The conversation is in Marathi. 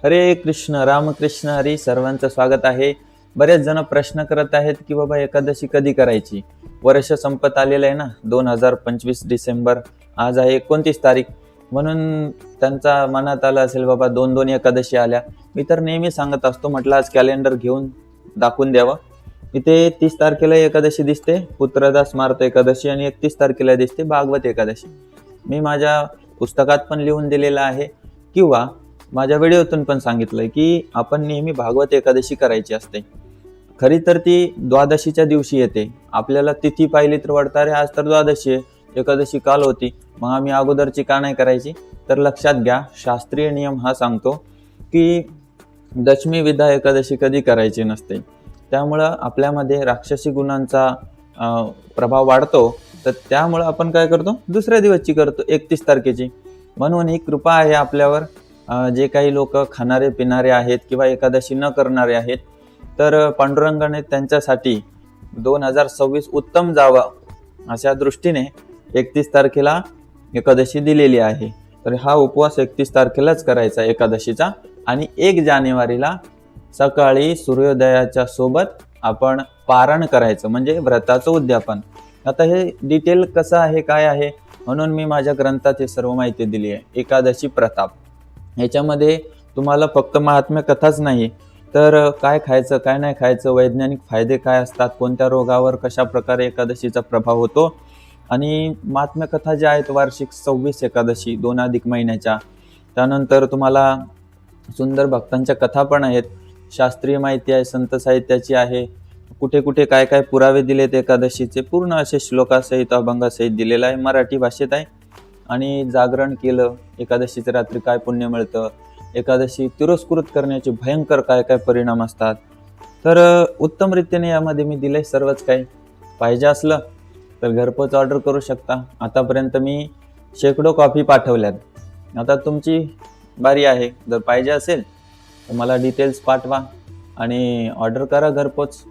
हरे कृष्ण रामकृष्ण हरी. सर्वांचं स्वागत आहे. बरेच जण प्रश्न करत आहेत की बाबा एकादशी कधी करायची. वर्ष संपत आलेलं आहे ना, 2025 डिसेंबर. आज आहे 29 तारीख. म्हणून त्यांचा मनात आलं असेल बाबा 2-2 एकादशी आल्या. मी तर नेहमी सांगत असतो, म्हटलं आज कॅलेंडर घेऊन दाखवून द्यावं. इथे 30 तारखेला एकादशी दिसते, पुत्रदास मार्त एकादशी, आणि 31 तारखेला दिसते भागवत एकादशी. मी माझ्या पुस्तकात पण लिहून दिलेलं आहे, किंवा माझ्या व्हिडिओतून पण सांगितलंय की आपण नेहमी भागवत एकादशी करायची असते. खरी तर ती द्वादशीच्या दिवशी येते. आपल्याला तिथी पाहिली तर वाटतं अरे आज तर द्वादशी आहे, एकादशी काल होती, मग आम्ही अगोदरची का नाही करायची. तर लक्षात घ्या, शास्त्रीय नियम हा सांगतो की दशमी विधा एकादशी कधी करायची नसते. त्यामुळं आपल्यामध्ये राक्षसी गुणांचा प्रभाव वाढतो. तर त्यामुळं आपण काय करतो, दुसऱ्या दिवसची करतो, 31 तारखेची. म्हणून ही कृपा आहे आपल्यावर. जे काही लोक खाणारे पिणारे आहेत किंवा एकादशी न करणारे आहेत, तर पांडुरंगाने त्यांच्यासाठी 2026 उत्तम जावं अशा दृष्टीने 31 तारखेला एकादशी दिलेली आहे. तर हा उपवास 31 तारखेलाच करायचा एकादशीचा, आणि 1 जानेवारीला सकाळी सूर्योदयाच्या सोबत आपण पारण करायचं, म्हणजे व्रताचं उद्यापन. आता हे डिटेल कसं आहे काय आहे, म्हणून मी माझ्या ग्रंथात हे सर्व माहिती दिली आहे. एकादशी प्रताप याच्यामध्ये तुम्हाला फक्त महात्म्य कथाच नाही, तर काय खायचं काय नाही खायचं, वैज्ञानिक फायदे काय असतात, कोणत्या रोगावर कशा प्रकारे एकादशीचा प्रभाव होतो, आणि महात्म्य कथा ज्या आहेत वार्षिक 26 एकादशी 2 अधिक महिन्याच्या. त्यानंतर तुम्हाला सुंदर भक्तांच्या कथा पण आहेत, शास्त्रीय माहिती आहे, संत साहित्याची आहे, कुठे कुठे काय काय पुरावे दिलेत एकादशीचे, पूर्ण असे श्लोकासहित अभंगासहित दिलेलं आहे, मराठी भाषेत आहे. आणि जागरण केलं एकादशीच्या रात्री काय पुण्य मिळतं, एकादशी तिरस्कृत करण्याचे भयंकर काय काय परिणाम असतात. तर उत्तम रीतीने यामध्ये मी दिलंय सर्वच काही. पाहिजे असलं तर घरपोच ऑर्डर करू शकता. आतापर्यंत मी शेकडो कॉपी पाठवल्यात. आता तुमची बारी आहे. जर पाहिजे असेल तर मला डिटेल्स पाठवा आणि ऑर्डर करा घरपोच.